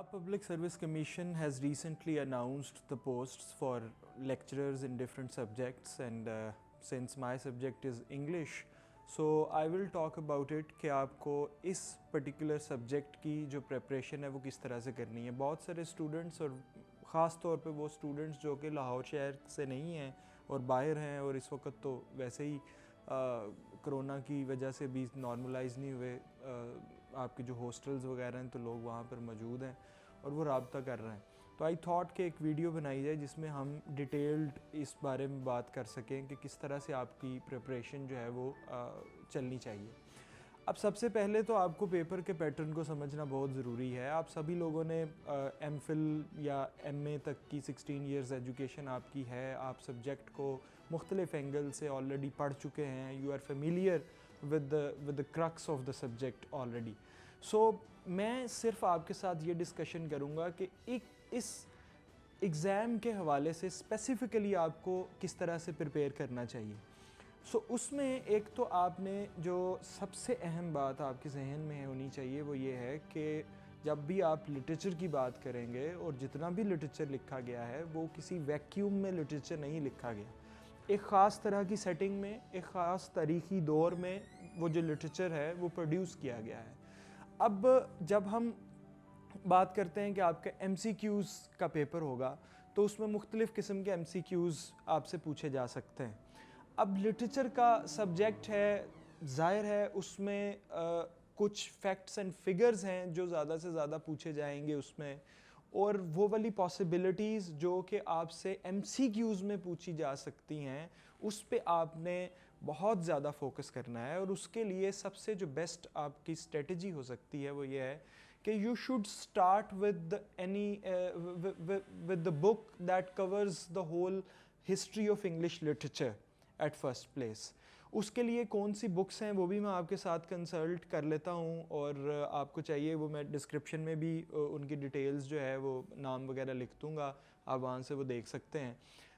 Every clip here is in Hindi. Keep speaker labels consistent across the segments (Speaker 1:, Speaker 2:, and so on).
Speaker 1: Punjab Public Service Commission has recently announced the posts for lecturers in different subjects, and since my subject is English, so I will talk about it कि आपको इस particular subject की जो preparation है वो किस तरह से करनी है। बहुत सारे students और ख़ास तौर पे वो students जो कि लाहौर शहर से नहीं हैं और बाहर हैं और इस वक्त तो वैसे ही कोरोना की वजह से भी नॉर्मलाइज नहीं हुए, आपके जो हॉस्टल्स वगैरह हैं तो लोग वहाँ पर मौजूद हैं और वो रब्ता कर रहे हैं। तो आई थॉट कि एक वीडियो बनाई जाए जिसमें हम डिटेल्ड इस बारे में बात कर सकें कि किस तरह से आपकी प्रिपरेशन जो है वो चलनी चाहिए। अब सबसे पहले तो आपको पेपर के पैटर्न को समझना बहुत ज़रूरी है। आप सभी लोगों ने एमफिल या एमए तक की 16 इयर्स एजुकेशन आपकी है, आप सब्जेक्ट को मुख्तलिफ एंगल से ऑलरेडी पढ़ चुके हैं, you are familiar with the crux of the subject already. So मैं सिर्फ आपके साथ ये डिस्कशन करूँगा कि इस एग्ज़ाम के हवाले से स्पेसिफ़िकली आपको किस तरह से प्रिपेयर करना चाहिए। सो उसमें एक तो आपने जो सबसे अहम बात आपके जहन में होनी चाहिए वो ये है कि जब भी आप लिटरेचर की बात करेंगे और जितना भी लिटरेचर लिखा गया है वो किसी वैक्यूम में लिटरेचर नहीं लिखा गया। एक ख़ास तरह की सेटिंग में, एक ख़ास तारीख़ी दौर में वो जो लिटरेचर है वो प्रोड्यूस किया गया है। अब जब हम बात करते हैं कि आपका MCQs का पेपर होगा तो उसमें मुख्तलिफ़ किस्म के MCQs आपसे पूछे जा सकते हैं। अब लिटरेचर का सब्जेक्ट है, ज़ाहिर है उसमें कुछ फैक्ट्स एंड फिगर्स हैं जो ज़्यादा से ज़्यादा पूछे जाएंगे उसमें, और वो वाली पॉसिबिलिटीज़ जो कि आपसे MCQs में पूछी जा सकती हैं उस पे आपने बहुत ज़्यादा फोकस करना है। और उसके लिए सबसे जो बेस्ट आपकी स्ट्रेटजी हो सकती है वो ये है कि you should start with the book that covers the whole history of English literature at first place. उसके लिए कौन सी बुक्स हैं वो भी मैं आपके साथ कंसल्ट कर लेता हूँ, और आपको चाहिए वो मैं डिस्क्रिप्शन में भी उनकी डिटेल्स जो है वो नाम वगैरह लिख दूँगा, आप वहाँ से वो देख सकते हैं।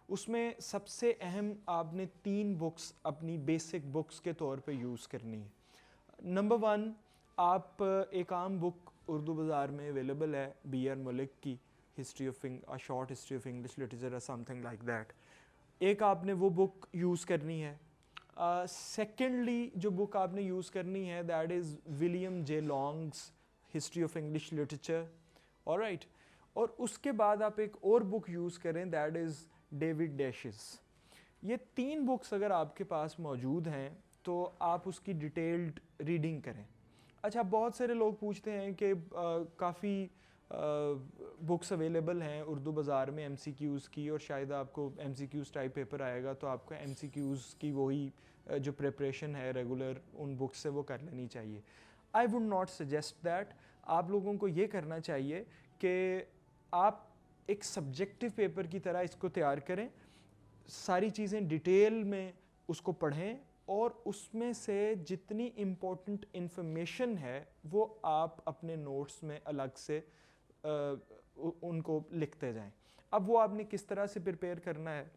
Speaker 1: उसमें सबसे अहम आपने 3 बुक्स अपनी बेसिक बुक्स के तौर पे यूज़ करनी है। नंबर 1, आप एक आम बुक उर्दू बाज़ार में अवेलेबल है BR मलिक की history of a short history of English literature और समथिंग लाइक दैट, एक आपने वो बुक यूज़ करनी है। सेकेंडली जो बुक आपने यूज़ करनी है that is William J longs history of English literature, alright. और उसके बाद आप एक और बुक यूज़ करें दैट इज़ डेविड डैशेस। ये 3 बुक्स अगर आपके पास मौजूद हैं तो आप उसकी डिटेल्ड रीडिंग करें। अच्छा, बहुत सारे लोग पूछते हैं कि काफ़ी बुक्स अवेलेबल हैं उर्दू बाज़ार में MCQs की, और शायद आपको MCQs टाइप पेपर आएगा तो आपको MCQs की वही जो प्रिपरेशन है रेगुलर उन बुक्स से वो कर लेनी चाहिए। I would not suggest that. आप लोगों को ये करना चाहिए कि आप एक सब्जेक्टिव पेपर की तरह इसको तैयार करें, सारी चीज़ें डिटेल में उसको पढ़ें और उसमें से जितनी इम्पोर्टेंट इन्फॉर्मेशन है वो आप अपने नोट्स में अलग से उनको लिखते जाएं। अब वो आपने किस तरह से प्रिपेयर करना है,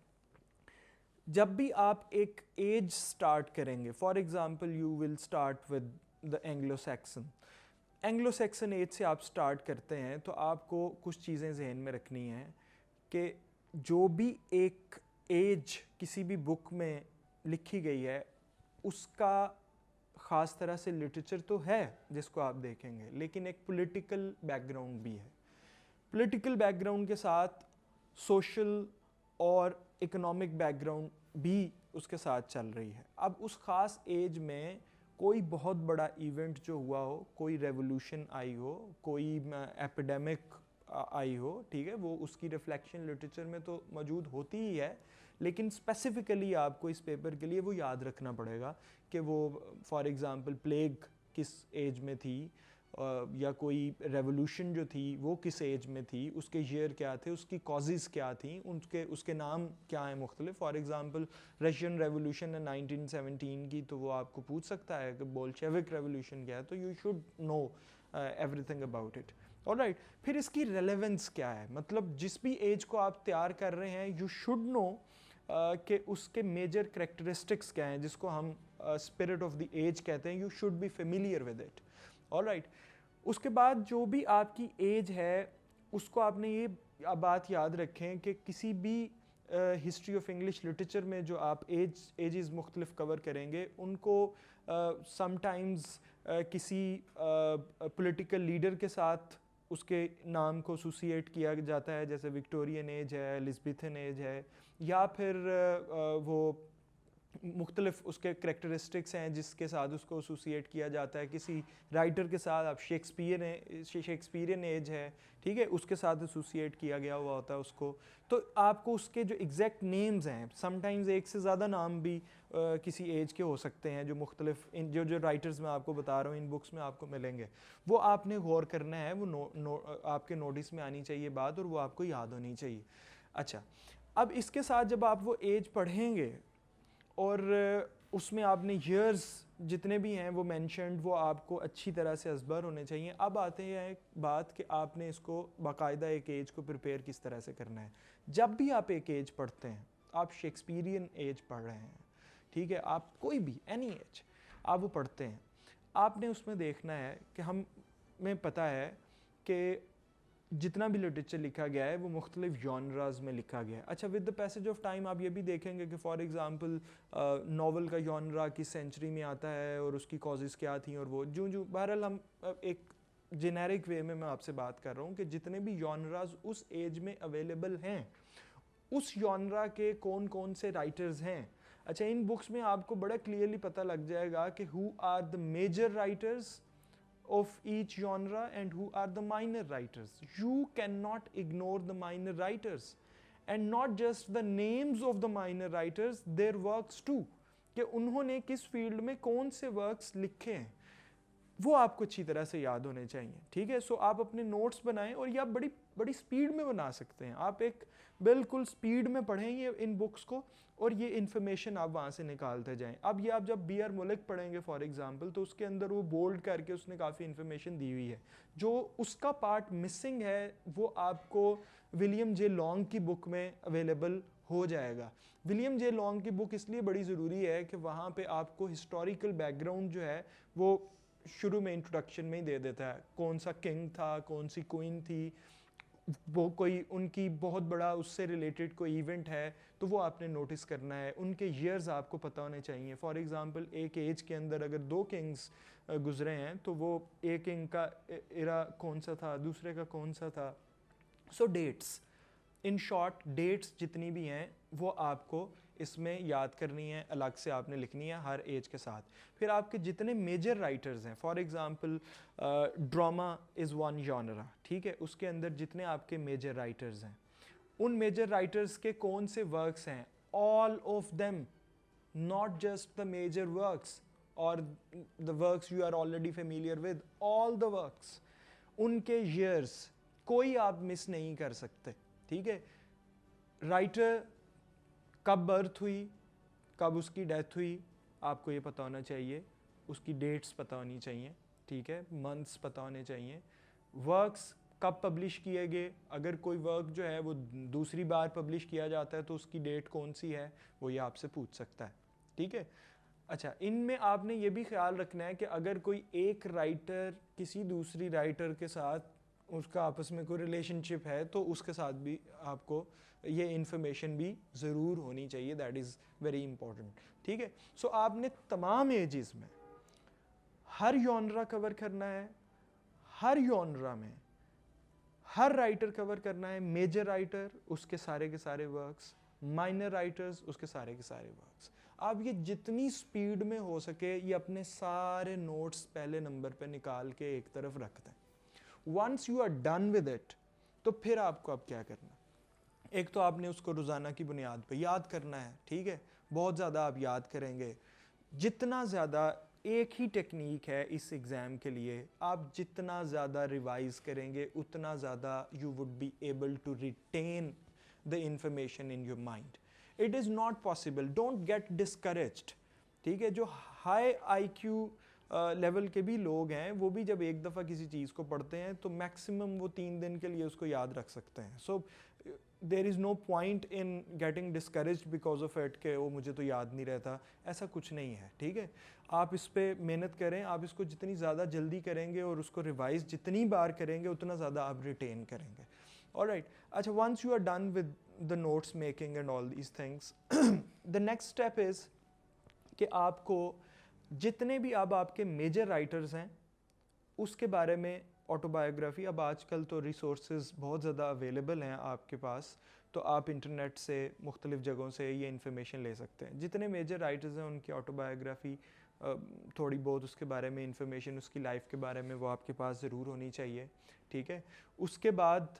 Speaker 1: जब भी आप एक एज स्टार्ट करेंगे, for example you will start with the Anglo Saxon age से आप स्टार्ट करते हैं तो आपको कुछ चीज़ें जहन में रखनी हैं कि जो भी एक एज किसी भी बुक में लिखी गई है उसका ख़ास तरह से लिटरेचर तो है जिसको आप देखेंगे, लेकिन एक पॉलिटिकल बैकग्राउंड भी है। पॉलिटिकल बैकग्राउंड के साथ सोशल और इकोनॉमिक बैकग्राउंड भी उसके साथ चल रही है। अब उस ख़ास एज में कोई बहुत बड़ा इवेंट जो हुआ हो, कोई रेवोल्यूशन आई हो, कोई एपिडेमिक आई हो, ठीक है, वो उसकी रिफ्लेक्शन लिटरेचर में तो मौजूद होती ही है, लेकिन स्पेसिफ़िकली आपको इस पेपर के लिए वो याद रखना पड़ेगा कि वो फॉर एग्ज़ाम्पल प्लेग किस एज में थी, या कोई रेवोल्यूशन जो थी वो किस एज में थी, उसके ईयर क्या थे, उसकी कॉजेज़ क्या थी, उसके नाम क्या हैं मुख्तलिफ। फॉर एग्ज़ाम्पल रशियन रेवोल्यूशन है 1917 की, तो वो आपको पूछ सकता है कि बोल्शेविक रेवोल्यूशन क्या है, तो you should know everything about it, alright. फिर इसकी रेलेवेंस क्या है, मतलब जिस भी एज को आप तैयार कर रहे हैं यू शुड नो कि उसके मेजर करेक्टरिस्टिक्स क्या हैं जिसको हम स्पिरिट ऑफ द एज कहते हैं, you should be familiar with it, alright. उसके बाद जो भी आपकी एज है उसको आपने ये बात याद रखें कि किसी भी हिस्ट्री ऑफ इंग्लिश लिटरेचर में जो आप एजेस मुख्तलिफ कवर करेंगे उनको समटाइम्स किसी पॉलिटिकल लीडर के साथ उसके नाम को एसोसिएट किया जाता है, जैसे विक्टोरियन एज है, एलिज़ाबेथन एज है, या फिर वो मुख्तलिफ उसके करेक्टरिस्टिक्स हैं जिसके साथ उसको एसोसिएट किया जाता है। किसी राइटर के साथ आप शेक्सपियरियन एज है, ठीक है, उसके साथ एसोसिएट किया गया हुआ होता है उसको। तो आपको उसके जो एग्जैक्ट नेम्स हैं, समटाइम्स एक से ज़्यादा नाम भी किसी एज के हो सकते हैं जो मुख्तलिफ इन जो राइटर्स मैं आपको बता रहा हूँ इन बुक्स में आपको मिलेंगे, वो आपने गौर करना है, वो आपके नोटिस में आनी चाहिए बात, और वो आपको याद होनी चाहिए। अच्छा, अब इसके साथ जब आप वो एज पढ़ेंगे और उसमें आपने ईयर्स जितने भी हैं वो मेंशन्ड, वो आपको अच्छी तरह से असबर होने चाहिए। अब आते हैं बात कि आपने इसको बाकायदा एक एज को प्रिपेयर किस तरह से करना है। जब भी आप एक एज पढ़ते हैं, आप शेक्सपियरियन एज पढ़ रहे हैं, ठीक है, आप कोई भी एनी एज आप वो पढ़ते हैं, आपने उसमें देखना है कि हमें पता है कि जितना भी लिटरेचर लिखा गया है वो मुख्तलिफ जॉनराज में लिखा गया है। अच्छा, with the passage of time आप ये भी देखेंगे कि फॉर एग्ज़ाम्पल नावल का जॉनरा किस सेंचुरी में आता है और उसकी कॉजेज़ क्या थी, और वो जो बहरहाल हम एक जेनेरिक वे में मैं आपसे बात कर रहा हूँ कि जितने भी जॉनराज उस एज में अवेलेबल हैं, उस जॉनरा के कौन कौन से राइटर्स हैं। अच्छा, इन बुक्स में आपको बड़ा क्लियरली पता लग जाएगा कि who are the major writers of each genre and who are the minor writers. You cannot ignore the minor writers, and not just the names of the minor writers, their works too, कि उन्होंने किस फील्ड में कौन से वर्क्स लिखे हैं, वो आपको अच्छी तरह से याद होने चाहिए, ठीक है। सो आप अपने नोट्स बनाएं, और ये आप बड़ी बड़ी स्पीड में बना सकते हैं। आप एक बिल्कुल स्पीड में पढ़ें ये इन बुक्स को, और ये इन्फॉर्मेशन आप वहाँ से निकालते जाएं। अब ये आप जब B.R. मुल्क पढ़ेंगे फॉर एग्जांपल, तो उसके अंदर वो बोल्ड करके उसने काफ़ी इन्फॉर्मेशन दी हुई है। जो उसका पार्ट मिसिंग है वो आपको विलियम जे लॉन्ग की बुक में अवेलेबल हो जाएगा। विलियम जे लॉन्ग की बुक इसलिए बड़ी ज़रूरी है कि वहाँ पे आपको हिस्टोरिकल बैकग्राउंड जो है वो शुरू में इंट्रोडक्शन में ही दे देता है, कौन सा किंग था, कौन सी क्वीन थी, वो कोई उनकी बहुत बड़ा उससे रिलेटेड कोई इवेंट है तो वो आपने नोटिस करना है। उनके ईयर्स आपको पता होने चाहिए। फॉर एग्जांपल एक एज के अंदर अगर 2 किंग्स गुजरे हैं तो वो एक किंग का एरा कौन सा था, दूसरे का कौन सा था। So dates, in short dates जितनी भी हैं वो आपको इसमें याद करनी है, अलग से आपने लिखनी है हर एज के साथ। फिर आपके जितने मेजर राइटर्स हैं, for example drama is one genre, ठीक है, उसके अंदर जितने आपके मेजर राइटर्स हैं, उन मेजर राइटर्स के कौन से वर्क्स हैं, all of them, not just the major works और the works you are already familiar with, all the works, उनके ईयर्स कोई आप मिस नहीं कर सकते, ठीक है। राइटर कब बर्थ हुई, कब उसकी डेथ हुई, आपको ये पता होना चाहिए, उसकी डेट्स पता होनी चाहिए, ठीक है, मंथ्स पता होने चाहिए। वर्क्स कब पब्लिश किए गए, अगर कोई वर्क जो है वो दूसरी बार पब्लिश किया जाता है तो उसकी डेट कौन सी है, वो ये आपसे पूछ सकता है, ठीक है। अच्छा, इनमें आपने ये भी ख्याल रखना है कि अगर कोई एक राइटर किसी दूसरी राइटर के साथ उसका आपस में कोई रिलेशनशिप है तो उसके साथ भी आपको ये इन्फॉर्मेशन भी ज़रूर होनी चाहिए, दैट इज़ वेरी इंपॉर्टेंट, ठीक है। सो आपने तमाम एजेस में हर जॉनरा कवर करना है, हर जॉनरा में हर राइटर कवर करना है, मेजर राइटर उसके सारे के सारे वर्क्स, माइनर राइटर्स उसके सारे के सारे वर्क्स। आप ये जितनी स्पीड में हो सके ये अपने सारे नोट्स पहले नंबर पे निकाल के एक तरफ रख दें। Once you are done with it, तो फिर आपको अब क्या करना, एक तो आपने उसको रोज़ाना की बुनियाद पे याद करना है, ठीक है, बहुत ज़्यादा आप याद करेंगे, जितना ज़्यादा, एक ही टेक्निक है इस एग्ज़ाम के लिए, आप जितना ज़्यादा रिवाइज करेंगे उतना ज़्यादा you would be able to retain the information in your mind. It is not possible, don't get discouraged, ठीक है। जो हाई IQ लेवल के भी लोग हैं वो भी जब एक दफ़ा किसी चीज़ को पढ़ते हैं तो मैक्सिमम वो 3 दिन के लिए उसको याद रख सकते हैं। So there is no point in getting discouraged because of it के वो मुझे तो याद नहीं रहता, ऐसा कुछ नहीं है, ठीक है। आप इस पर मेहनत करें, आप इसको जितनी ज़्यादा जल्दी करेंगे और उसको रिवाइज जितनी बार करेंगे उतना ज़्यादा आप रिटेन करेंगे। Alright, अच्छा, once you are done with the notes making and all these things, the next step is कि आपको जितने भी अब आपके मेजर राइटर्स हैं उसके बारे में ऑटोबायोग्राफी, अब आजकल तो रिसोर्सेज बहुत ज़्यादा अवेलेबल हैं आपके पास, तो आप इंटरनेट से मुख्तलिफ़ जगहों से ये इन्फॉर्मेशन ले सकते हैं। जितने मेजर राइटर्स हैं उनकी ऑटोबायोग्राफी, थोड़ी बहुत उसके बारे में इंफॉर्मेशन, उसकी लाइफ के बारे में वो आपके पास ज़रूर होनी चाहिए, ठीक है। उसके बाद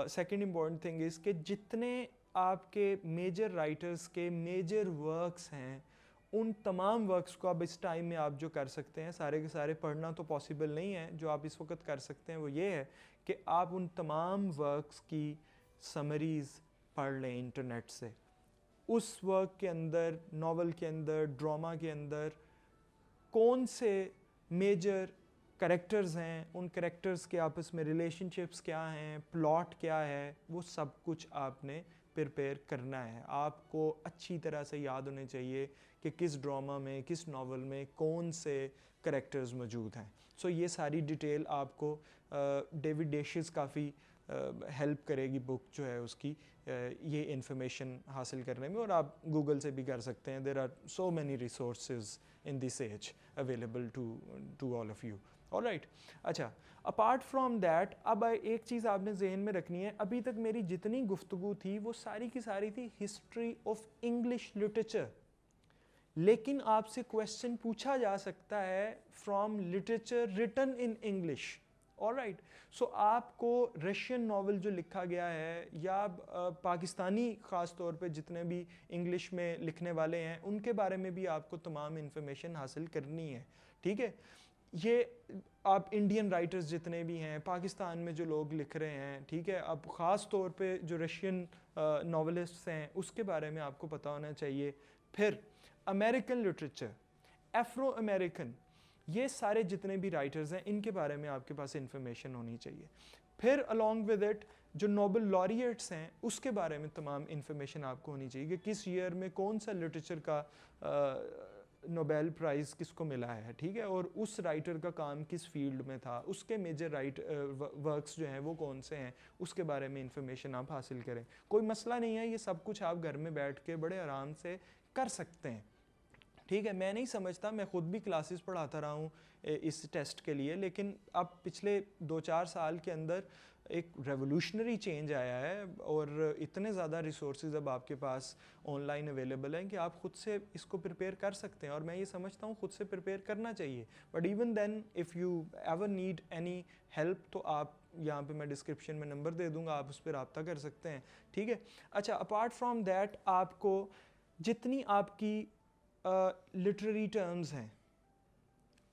Speaker 1: सेकंड इम्पॉर्टेंट थिंग इज़ कि जितने आपके मेजर राइटर्स के मेजर वर्क्स हैं उन तमाम वर्क्स को अब इस टाइम में आप जो कर सकते हैं, सारे के सारे पढ़ना तो पॉसिबल नहीं है, जो आप इस वक्त कर सकते हैं वो ये है कि आप उन तमाम वर्क्स की समरीज़ पढ़ लें इंटरनेट से। उस वर्क के अंदर, नावल के अंदर, ड्रामा के अंदर कौन से मेजर करेक्टर्स हैं, उन करेक्टर्स के आपस में रिलेशनशिप्स क्या हैं, प्लॉट क्या है, वो सब कुछ आपने प्रिपेयर करना है। आपको अच्छी तरह से याद होने चाहिए कि किस ड्रामा में, किस नावल में कौन से करेक्टर्स मौजूद हैं। सो ये सारी डिटेल आपको डेविड डेशिस काफ़ी हेल्प करेगी बुक जो है उसकी ये इन्फॉर्मेशन हासिल करने में, और आप गूगल से भी कर सकते हैं। There are so many resources in this age available to all of you. Alright, अच्छा, अपार्ट फ्रॉम दैट अब एक चीज़ आपने जहन में रखनी है, अभी तक मेरी जितनी गुफ्तगू थी वो सारी की सारी थी हिस्ट्री ऑफ इंग्लिश लिटरेचर, लेकिन आपसे क्वेश्चन पूछा जा सकता है from literature written in English. Alright, so आपको रशियन नावल जो लिखा गया है या पाकिस्तानी ख़ास तौर पे जितने भी इंग्लिश में लिखने वाले हैं उनके बारे में भी आपको तमाम इंफॉर्मेशन हासिल करनी है, ठीक है। ये आप इंडियन राइटर्स जितने भी हैं, पाकिस्तान में जो लोग लिख रहे हैं, ठीक है, अब ख़ास तौर पे जो रशियन नावलिस्ट्स हैं उसके बारे में आपको पता होना चाहिए। फिर अमेरिकन लिटरेचर, एफ्रो अमेरिकन, ये सारे जितने भी राइटर्स हैं इनके बारे में आपके पास इंफॉर्मेशन होनी चाहिए। फिर अलॉन्ग विद इट जो नोबेल लॉरिएट्स हैं उसके बारे में तमाम इंफॉर्मेशन आपको होनी चाहिए कि किस ईयर में कौन सा लिटरेचर का नोबेल प्राइज़ किसको मिला है, ठीक है, और उस राइटर का काम किस फील्ड में था, उसके मेजर वर्क्स जो हैं वो कौन से हैं, उसके बारे में इंफॉर्मेशन आप हासिल करें। कोई मसला नहीं है, ये सब कुछ आप घर में बैठ के बड़े आराम से कर सकते हैं, ठीक है। मैं नहीं समझता, मैं ख़ुद भी क्लासेस पढ़ाता रहा हूँ इस टेस्ट के लिए, लेकिन अब पिछले 2-4 साल के अंदर एक रेवोल्यूशनरी चेंज आया है और इतने ज़्यादा रिसोर्सेज अब आपके पास ऑनलाइन अवेलेबल हैं कि आप ख़ुद से इसको प्रिपेयर कर सकते हैं, और मैं ये समझता हूँ ख़ुद से प्रिपेयर करना चाहिए। But even then if you ever need any help तो आप यहाँ पे मैं डिस्क्रिप्शन में नंबर दे दूँगा, आप उस पर रब्ता कर सकते हैं, ठीक है। अच्छा, अपार्ट फ्राम दैट आपको जितनी आपकी लिटरेरी टर्म्स हैं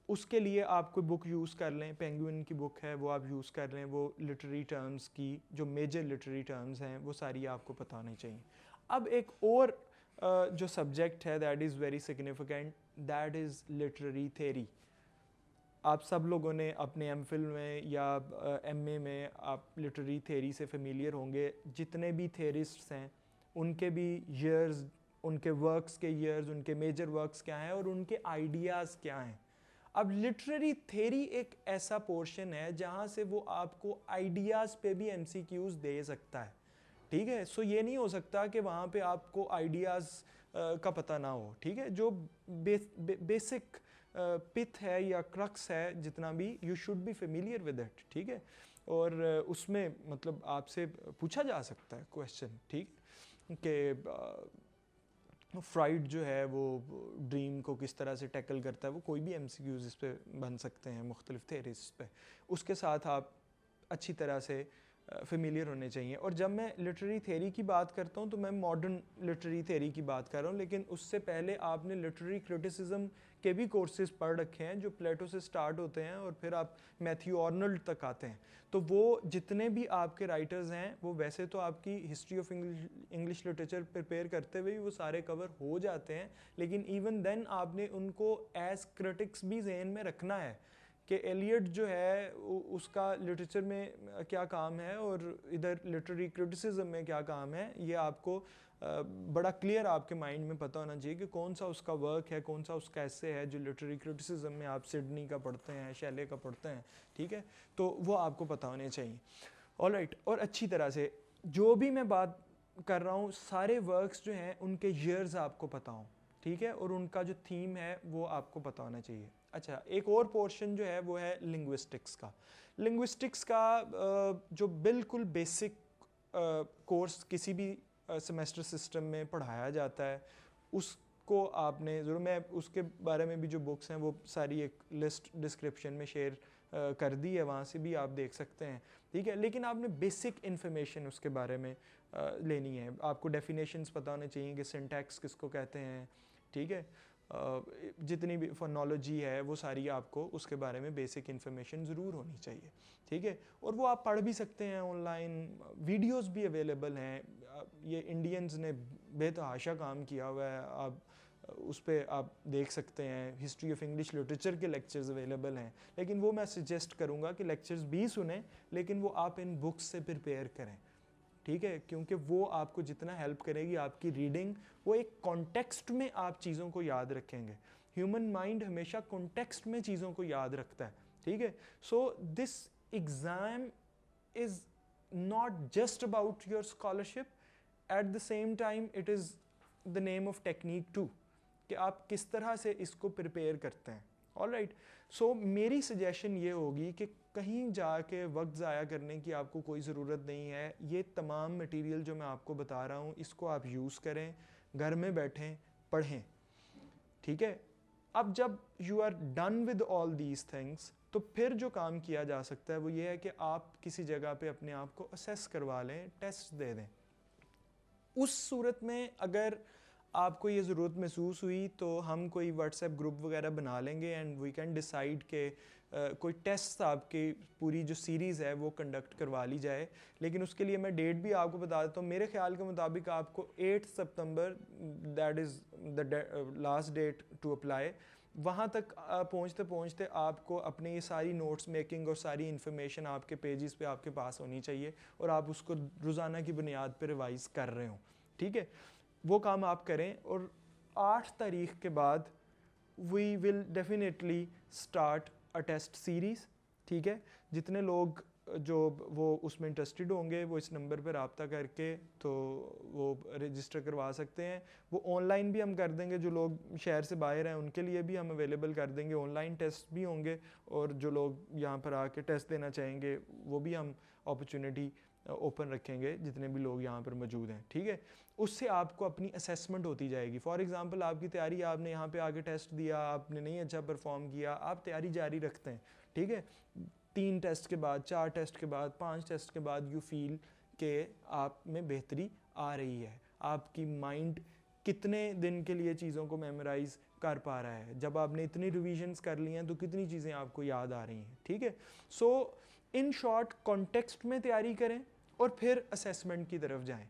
Speaker 1: उसके लिए आप कोई बुक यूज़ कर लें, पेंगुइन की बुक है वो आप यूज़ कर लें, वो लिटरेरी टर्म्स की जो मेजर लिटरेरी टर्म्स हैं वो सारी आपको पता होनी चाहिए। अब एक और जो सब्जेक्ट है that is very significant, that is literary theory. आप सब लोगों ने अपने एमफिल में या एमए में आप लिटरेरी थेरी से फेमिलियर होंगे। जितने भी थेरिस्ट्स हैं उनके भी ईयर्स, उनके वर्क्स के ईयर्स, उनके मेजर वर्क्स क्या हैं और उनके आइडियाज़ क्या हैं। अब लिटरेरी थेरी एक ऐसा पोर्शन है जहाँ से वो आपको आइडियाज़ पे भी एमसीक्यूज़ दे सकता है, ठीक है। सो ये नहीं हो सकता कि वहाँ पे आपको आइडियाज़ का पता ना हो, ठीक है। जो बेसिक पिथ है या क्रक्स है जितना भी, you should be familiar with it, ठीक है। और उसमें मतलब आपसे पूछा जा सकता है क्वेश्चन, ठीक, कि फ्राइड जो है वो ड्रीम को किस तरह से टैकल करता है, वो कोई भी एमसीक्यूज़ इस पे बन सकते हैं मुख्तलिफ थेरीज पे, उसके साथ आप अच्छी तरह से फेमिलियर होने चाहिए। और जब मैं लिटरेरी थेरी की बात करता हूँ तो मैं मॉडर्न लिटरेरी थेरी की बात कर रहा हूँ, लेकिन उससे पहले आपने लिटरेरी क्रिटिसिज्म के भी कोर्सेज पढ़ रखे हैं जो प्लेटो से स्टार्ट होते हैं और फिर आप मैथ्यू आर्नल्ड तक आते हैं। तो वो जितने भी आपके राइटर्स हैं वो वैसे तो आपकी history of English literature prepare करते हुए वो सारे कवर हो जाते हैं, लेकिन इवन देन आपने उनको एज क्रिटिक्स भी जहन में रखना है कि एलियट जो है उसका लिटरेचर में क्या काम है और इधर लिटरेरी क्रिटिसिज्म में क्या काम है। ये आपको बड़ा क्लियर आपके माइंड में पता होना चाहिए कि कौन सा उसका वर्क है, कौन सा उसका ऐसे है जो लिटरेरी क्रिटिसिज्म में आप सिडनी का पढ़ते हैं, शैले का पढ़ते हैं, ठीक है, तो वो आपको पता होने चाहिए। ऑलराइट, और अच्छी तरह से जो भी मैं बात कर रहा हूँ सारे वर्क्स जो हैं उनके ईयर्स आपको पता हों, ठीक है, और उनका जो थीम है वो आपको पता होना चाहिए। अच्छा, एक और पोर्शन जो है वो है लिंग्विस्टिक्स का। लिंग्विस्टिक्स का जो बिल्कुल बेसिक कोर्स किसी भी सेमेस्टर सिस्टम में पढ़ाया जाता है उसको आपने ज़रूर, मैं उसके बारे में भी जो बुक्स हैं वो सारी एक लिस्ट डिस्क्रिप्शन में शेयर कर दी है, वहाँ से भी आप देख सकते हैं, ठीक है। लेकिन आपने बेसिक इन्फॉर्मेशन उसके बारे में लेनी है। आपको डेफिनेशंस पता होने चाहिए कि सिंटैक्स किसको कहते हैं, ठीक है। जितनी भी फोनोलॉजी है वो सारी आपको उसके बारे में बेसिक इन्फॉर्मेशन ज़रूर होनी चाहिए, ठीक है। और वो आप पढ़ भी सकते हैं ऑनलाइन, वीडियोस भी अवेलेबल हैं। ये इंडियंस ने बेतहाशा काम किया हुआ है, आप उस पर आप देख सकते हैं। हिस्ट्री ऑफ इंग्लिश लिटरेचर के लेक्चर्स अवेलेबल हैं, लेकिन वो मैं सजेस्ट करूँगा कि लेक्चर्स भी सुने, लेकिन वो आप इन बुक्स से प्रिपेयर करें, ठीक है, क्योंकि वो आपको जितना हेल्प करेगी आपकी रीडिंग, वो एक कॉन्टेक्स्ट में आप चीज़ों को याद रखेंगे। ह्यूमन माइंड हमेशा कॉन्टेक्स्ट में चीज़ों को याद रखता है, ठीक है। So this exam is not just about your scholarship, at the same time it is the name of technique too, कि आप किस तरह से इसको प्रिपेयर करते हैं। ऑलराइट, सो मेरी सजेशन ये होगी कि कहीं जाके वक्त ज़ाया करने की आपको कोई ज़रूरत नहीं है। ये तमाम मटेरियल जो मैं आपको बता रहा हूँ इसको आप यूज़ करें, घर में बैठें, पढ़ें, ठीक है। अब जब you are done with all these things, तो फिर जो काम किया जा सकता है वो ये है कि आप किसी जगह पे अपने आप को असेस करवा लें, टेस्ट दे दें। उस सूरत में अगर आपको ये ज़रूरत महसूस हुई तो हम कोई व्हाट्सएप ग्रुप वगैरह बना लेंगे एंड वी कैन डिसाइड के कोई टेस्ट आपकी पूरी जो सीरीज़ है वो कंडक्ट करवा ली जाए। लेकिन उसके लिए मैं डेट भी आपको बता देता हूँ। मेरे ख्याल के मुताबिक आपको 8 सितंबर, that is the last date to apply, वहाँ तक पहुँचते पहुँचते आपको अपनी ये सारी नोट्स मेकिंग और सारी इन्फॉर्मेशन आपके पेजेस पे आपके पास होनी चाहिए और आप उसको रोज़ाना की बुनियाद पर रिवाइज़ कर रहे हो, ठीक है। वो काम आप करें और 8 तारीख के बाद we will definitely start a test series, ठीक है। जितने लोग जो वो उसमें इंटरेस्टेड होंगे वो इस नंबर पर रब्ता करके तो वो रजिस्टर करवा सकते हैं। वो ऑनलाइन भी हम कर देंगे, जो लोग शहर से बाहर हैं उनके लिए भी हम अवेलेबल कर देंगे, ऑनलाइन टेस्ट भी होंगे, और जो लोग यहाँ पर आके टेस्ट देना चाहेंगे वो भी हम अपॉर्चुनिटी ओपन रखेंगे, जितने भी लोग यहाँ पर मौजूद हैं, ठीक है। उससे आपको अपनी असेसमेंट होती जाएगी। फॉर एग्जांपल आपकी तैयारी, आपने यहाँ पे आके टेस्ट दिया, आपने नहीं अच्छा परफॉर्म किया, आप तैयारी जारी रखते हैं, ठीक है। 3 टेस्ट के बाद, 4 टेस्ट के बाद, 5 टेस्ट के बाद यू फील कि आप में बेहतरी आ रही है, आपकी माइंड कितने दिन के लिए चीज़ों को मेमोराइज़ कर पा रहा है, जब आपने इतनी रिविजन्स कर ली हैं तो कितनी चीज़ें आपको याद आ रही हैं, ठीक है। सो इन शॉर्ट कॉन्टेक्स्ट में तैयारी करें और फिर असेसमेंट की तरफ जाएं,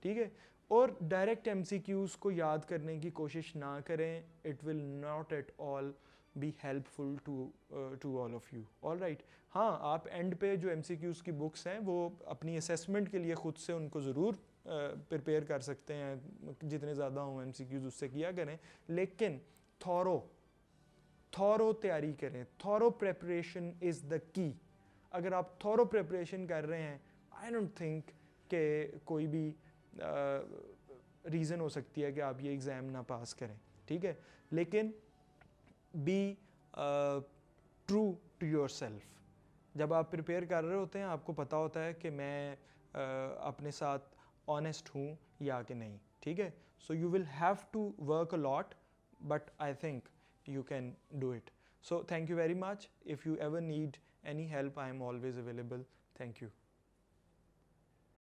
Speaker 1: ठीक है। और डायरेक्ट एमसीक्यूज़ को याद करने की कोशिश ना करें, it will not at all be helpful to all of you, alright. हाँ, आप एंड पे जो एमसीक्यूज़ की बुक्स हैं वो अपनी असेसमेंट के लिए ख़ुद से उनको ज़रूर प्रिपेयर कर सकते हैं, जितने ज़्यादा हों एमसीक्यूज़ उससे किया करें, लेकिन थॉरो तैयारी करें। Thorough preparation is the key. अगर आप थॉरो प्रेपरेशन कर रहे हैं, आई डोंट थिंक कि कोई भी रीज़न हो सकती है कि आप ये एग्ज़ाम ना पास करें, ठीक है। लेकिन be true to yourself. जब आप प्रिपेयर कर रहे होते हैं आपको पता होता है कि मैं अपने साथ ऑनेस्ट हूँ या कि नहीं, ठीक है। So you will have to work a lot, but I think you can do it. So thank you very much. If you ever need any help, I am always available. Thank you.